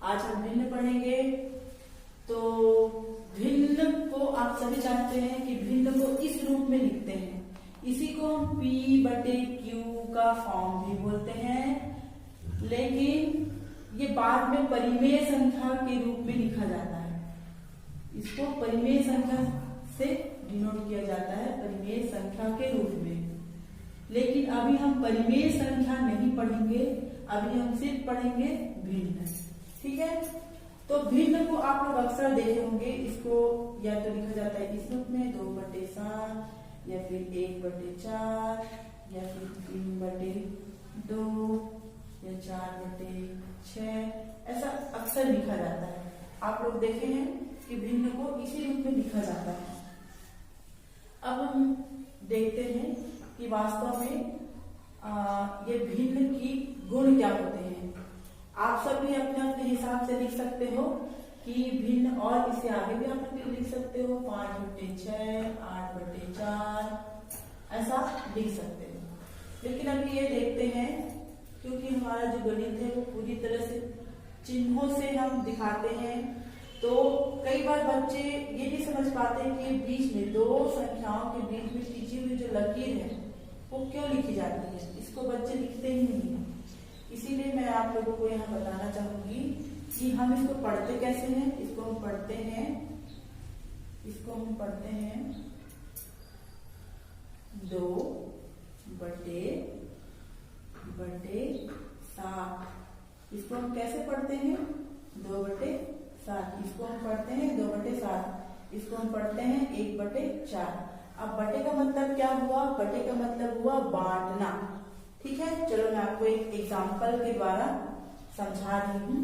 आज हम भिन्न पढ़ेंगे। तो भिन्न को आप सभी जानते हैं कि भिन्न को इस रूप में लिखते हैं, इसी को हम P/Q का फॉर्म भी बोलते हैं, लेकिन ये बाद में परिमेय संख्या के रूप में लिखा जाता है। इसको परिमेय संख्या से डिनोट किया जाता है, परिमेय संख्या के रूप में। लेकिन अभी हम परिमेय संख्या नहीं पढ़ेंगे, अभी हम सिर्फ पढ़ेंगे भिन्न। ठीक है, तो भिन्न को आप लोग अक्सर देखे होंगे। इसको या तो लिखा जाता है इस रूप में 2/7 या फिर 1/4 या फिर 3/2 या 4/6, ऐसा अक्सर लिखा जाता है। आप लोग देखे हैं कि भिन्न को इसी रूप में लिखा जाता है। अब हम देखते हैं कि वास्तव में ये भिन्न की गुण क्या होते हैं। आप सब भी अपने अपने हिसाब से लिख सकते हो कि भिन्न, और इससे आगे भी आप लोग लिख सकते हो 5/6, 8/4, ऐसा लिख सकते हो। लेकिन अभी ये देखते हैं, क्योंकि हमारा जो गणित है वो पूरी तरह से चिन्हों से हम दिखाते हैं, तो कई बार बच्चे ये नहीं समझ पाते कि बीच में दो संख्याओं के बीच में खींची हुई जो लकीर है वो क्यों लिखी जाती है। इसको बच्चे लिखते ही नहीं है। इसीलिए मैं आप लोगों को यहाँ बताना चाहूंगी कि हम इसको पढ़ते कैसे हैं। इसको हम पढ़ते हैं 2/7। इसको हम कैसे पढ़ते हैं 2/7। इसको हम पढ़ते हैं 2/7। इसको हम पढ़ते हैं 1/4। अब बटे का मतलब क्या हुआ? बटे का मतलब हुआ बांटना। ठीक है, चलो मैं आपको एक एग्जाम्पल के द्वारा समझा रही हूँ।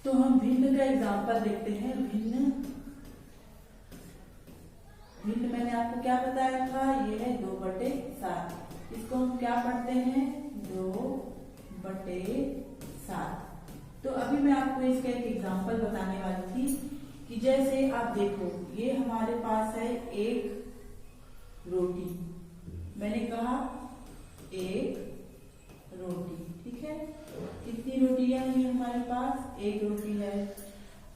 तो हम भिन्न का एग्जाम्पल देखते हैं। भिन्न मैंने आपको क्या बताया था, ये है 2/7। इसको हम क्या पढ़ते हैं 2/7। तो अभी मैं आपको इसका एक एग्जाम्पल बताने वाली थी कि जैसे आप देखो, ये हमारे पास है एक रोटी। मैंने कहा एक रोटी, ठीक है। कितनी रोटियां हैं हमारे पास? एक रोटी है।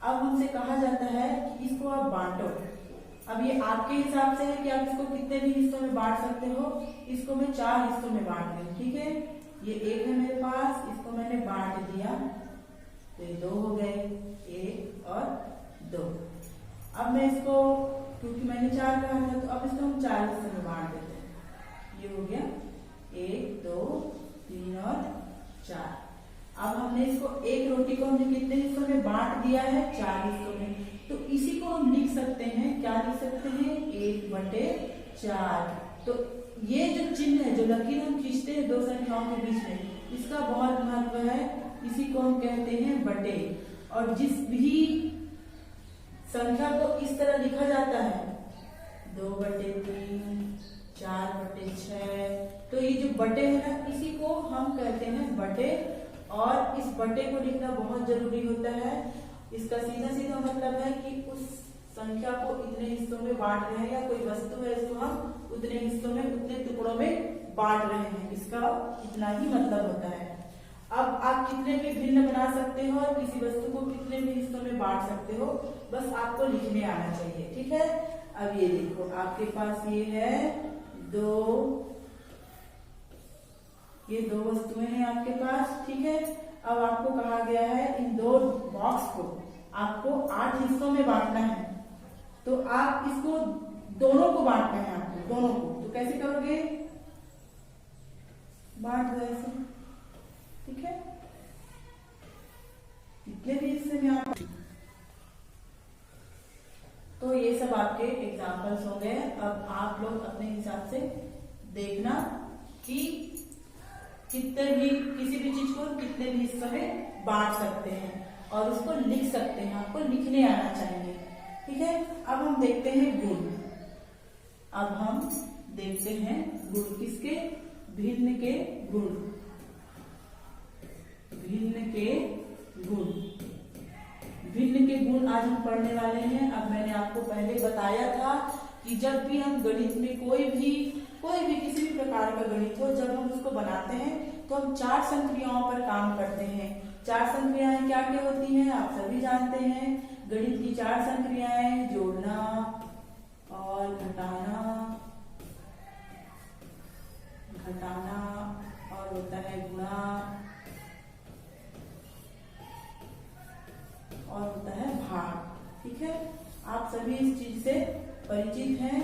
अब हमसे कहा जाता है कि इसको आप बांटो। अब ये आपके हिसाब से है कि आप इसको कितने भी हिस्सों में बांट सकते हो। इसको मैं 4 हिस्सों में बांट दूं, ठीक है। ये 1 है मेरे पास, इसको मैंने बांट दिया तो ये 2 हो गए, 1 और 2। अब मैं इसको, क्योंकि मैंने 4 कहा था, तो अब इसको हम 4 हिस्सों में बांट देते हैं। ये हो गया 1, 2, 3 और 4। अब हमने इसको, एक रोटी को हमने कितने हिस्सों में बांट दिया है? 4 हिस्सों में। तो इसी को हम लिख सकते हैं, क्या लिख सकते हैं? 1/4। तो ये जो चिन्ह है, जो लकीर हम खींचते हैं दो संख्याओं के बीच में, इसका बहुत महत्व है। इसी को हम कहते हैं बटे। और जिस भी संख्या को इस तरह लिखा जाता है 2/3, 4/6, तो ये जो बटे है ना, इसी को हम कहते हैं बटे। और इस बटे को लिखना बहुत जरूरी होता है। इसका सीधा सीधा मतलब है कि उस संख्या को इतने हिस्सों में बांट रहे हैं, या कोई वस्तु है इसको हम उतने हिस्सों में, उतने टुकड़ों में बांट रहे हैं। इसका इतना ही मतलब होता है। अब आप कितने भी भिन्न बना सकते हो और किसी वस्तु को कितने भी हिस्सों में बांट सकते हो, बस आपको लिखने आना चाहिए, ठीक है। अब ये देखो, आपके पास ये है ये दो वस्तुएं हैं आपके पास, ठीक है। अब आपको कहा गया है इन 2 बॉक्स को आपको 8 हिस्सों में बांटना है। तो आप इसको दोनों को बांटना है, आपको दोनों को। तो कैसे करोगे? बांट दो ऐसे, ठीक है। कितने भी हिस्से में आप, तो ये सब आपके एग्जाम्पल्स हो गए। अब आप लोग अपने हिसाब से देखना कि कितने भी, किसी भी चीज को कितने भी हिस्सों में बांट सकते हैं और उसको लिख सकते हैं। आपको लिखने आना चाहिए, ठीक है। अब हम देखते हैं गुण। अब हम देखते हैं गुण किसके? भिन्न के गुण। भिन्न के गुण, भिन्न के गुण आज हम पढ़ने वाले हैं। अब मैंने आपको पहले बताया था कि जब भी हम गणित में कोई भी कोई भी किसी भी प्रकार का गणित हो, जब हम उसको बनाते हैं तो हम 4 संक्रियाओं पर काम करते हैं। 4 संक्रियाएं क्या क्या होती हैं आप सभी जानते हैं। गणित की 4 संक्रियाएं जोड़ना और घटाना और होता है गुणा और होता है भाग। ठीक है, आप सभी इस चीज से परिचित हैं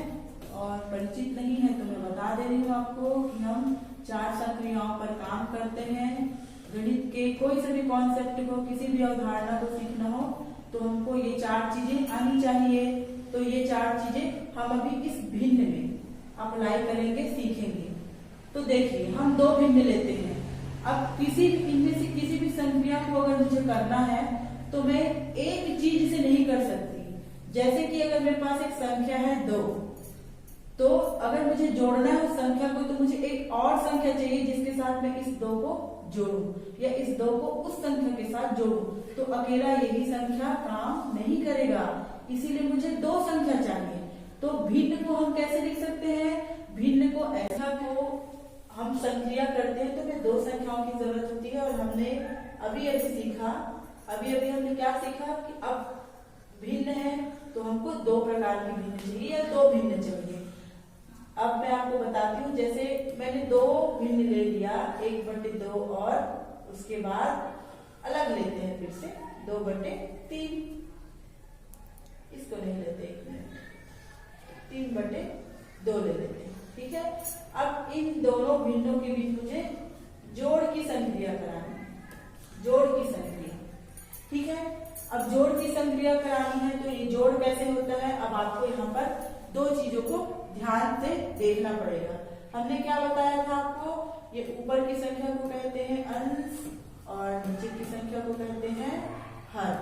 और परिचित नहीं है तो मैं बता दे रही हूँ आपको कि हम 4 संक्रियाओं पर काम करते हैं। गणित के कोई से भी कॉन्सेप्ट को, किसी भी अवधारणा को सीखना हो तो हमको ये 4 चीजें आनी चाहिए। तो ये 4 चीजें हम अभी इस भिन्न में अप्लाई करेंगे, सीखेंगे। तो देखिए हम 2 भिन्न लेते हैं। अब इनमें से किसी भी संक्रिया को अगर मुझे करना है तो मैं एक चीज से नहीं कर सकती। जैसे कि अगर मेरे पास एक संख्या है 2, तो अगर मुझे जोड़ना है उस संख्या को तो मुझे एक और संख्या चाहिए जिसके साथ मैं इस 2 को जोड़ूं या इस 2 को उस संख्या के साथ जोड़ूं। तो अकेला यही संख्या काम नहीं करेगा, इसीलिए मुझे 2 संख्या चाहिए। तो भिन्न को हम कैसे लिख सकते हैं? भिन्न को ऐसा को हम संक्रिया करते हैं तो हमें 2 संख्याओं की जरूरत होती है। और हमने अभी सीखा, अभी हमने क्या सीखा कि अब भिन्न है तो हमको 2 प्रकार की भिन्न चाहिए या 2 भिन्न चाहिए। अब मैं आपको बताती हूँ, जैसे मैंने 2 भिन्न ले लिया, 1/2 और उसके बाद अलग लेते हैं फिर से 2/3। इसको नहीं लेते, 3/2 ले लेते हैं। ठीक है, अब इन दोनों भिन्नों के बीच मुझे जोड़ की संक्रिया करानी है। जोड़ की संक्रिया, ठीक है। अब जोड़ की संक्रिया करानी है तो ये जोड़ कैसे होता है? अब आपको यहाँ पर 2 चीजों को ध्यान से देखना पड़ेगा। हमने क्या बताया था आपको? ये ऊपर की संख्या को कहते हैं अंश और नीचे की संख्या को कहते हैं हर।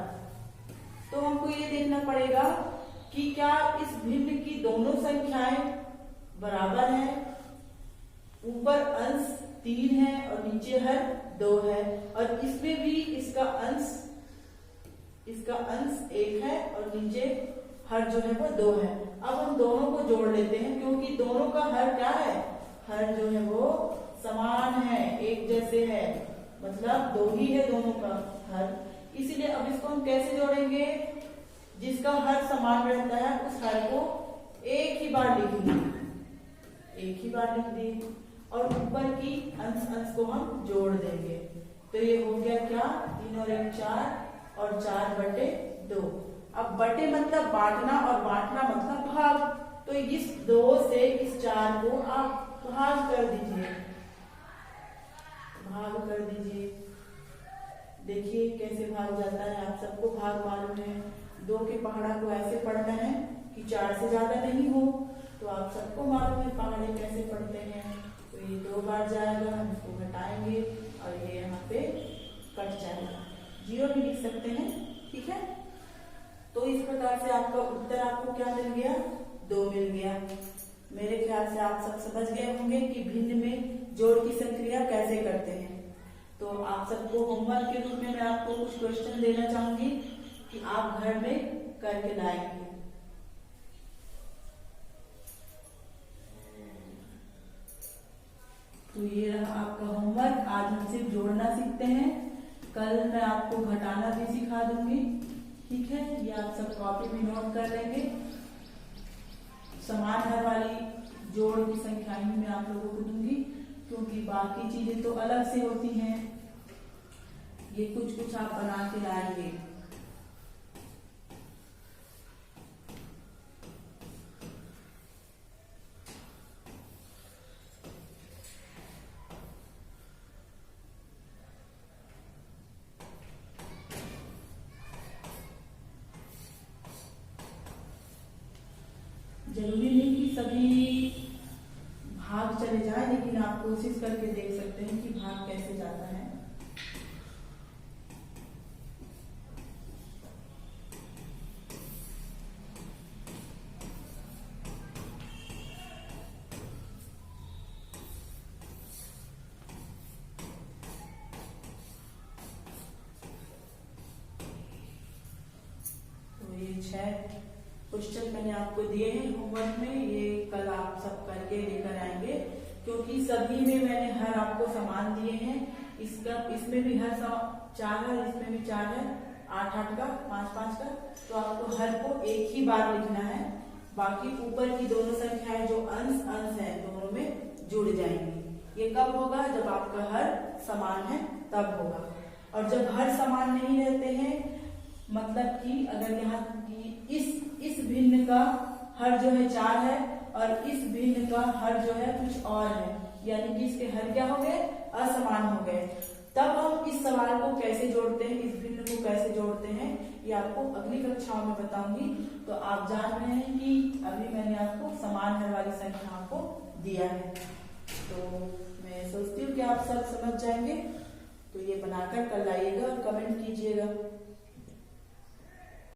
तो हमको ये देखना पड़ेगा कि क्या इस भिन्न की दोनों संख्याएं बराबर है। ऊपर अंश 3 है और नीचे हर 2 है, और इसमें भी इसका अंश 1 है और नीचे हर जो है वो 2 है। अब हम दोनों को जोड़ लेते हैं क्योंकि दोनों का हर क्या है? हर जो है वो समान है, एक जैसे है, मतलब 2 ही है दोनों का हर। इसीलिए अब इसको हम कैसे जोड़ेंगे? जिसका हर समान रहता है उस हर को एक ही बार लिखेंगे, एक ही बार लिख दिए, और ऊपर की अंश को हम जोड़ देंगे। तो ये हो गया क्या? 3 और 1 4 और 4/2। अब बटे मतलब बांटना और बांटना मतलब भाग। तो इस 2 से इस 4 को आप भाग कर दीजिए, भाग कर दीजिए। देखिए कैसे भाग जाता है, आप सबको भाग मालूम है। 2 के पहाड़ा को ऐसे पढ़ना है कि 4 से ज्यादा नहीं हो, तो आप सबको मालूम है पहाड़े कैसे पढ़ते हैं। तो ये 2 बार जाएगा, हम इसको घटाएंगे और ये यहाँ पे कट जाएगा, 0 भी लिख सकते हैं। ठीक है, तो इस प्रकार से आपका उत्तर आपको क्या मिल गया? 2 मिल गया। मेरे ख्याल से आप सब समझ गए होंगे कि भिन्न में जोड़ की संक्रिया कैसे करते हैं। तो आप सबको होमवर्क के रूप में मैं आपको कुछ क्वेश्चन देना चाहूंगी कि आप घर में करके लाएंगे। तो ये रहा आपका होमवर्क। आज हम सिर्फ जोड़ना सीखते हैं, कल मैं आपको घटाना भी सिखा दूंगी। ठीक है, ये आप सब कॉपी में नोट कर लेंगे। समान हर वाली जोड़ की संख्याएं मैं आप लोगों को दूंगी क्योंकि बाकी चीजें तो अलग से होती हैं। ये कुछ आप बना के लाएंगे। जरूरी नहीं कि सभी भाग चले जाए, लेकिन आप कोशिश करके देख सकते हैं कि भाग कैसे जाता है। तो ये 6 क्वेश्चन मैंने आपको दिए हैं होमवर्क में, ये कल आप सब करके लेकर आएंगे क्योंकि सभी में मैंने हर आपको समान दिए हैं। इसमें भी हर 4 है, इसमें भी 4 है, 8-8 का, 5-5 का। तो आपको हर को एक ही बार लिखना है। बाकी ऊपर की दोनों संख्याएं जो अंश है दोनों में जुड़ जाएंगी। ये कब होगा? जब आपका हर समान है तब होगा। और जब हर समान नहीं रहते हैं, मतलब कि अगर यहाँ इस भिन्न का हर जो है 4 है और इस भिन्न का हर जो है कुछ और है, यानी कि इसके हर क्या हो गए? असमान हो गए। तब हम इस सवाल को कैसे जोड़ते हैं, इस भिन्न को कैसे जोड़ते हैं, ये आपको अगली कक्षाओं में बताऊंगी। तो आप जान रहे हैं कि अभी मैंने आपको समान हर वाली संख्याओं को दिया है। तो मैं सोचती हूँ कि आप सब समझ जाएंगे। तो ये बनाकर कल आइएगा और कमेंट कीजिएगा।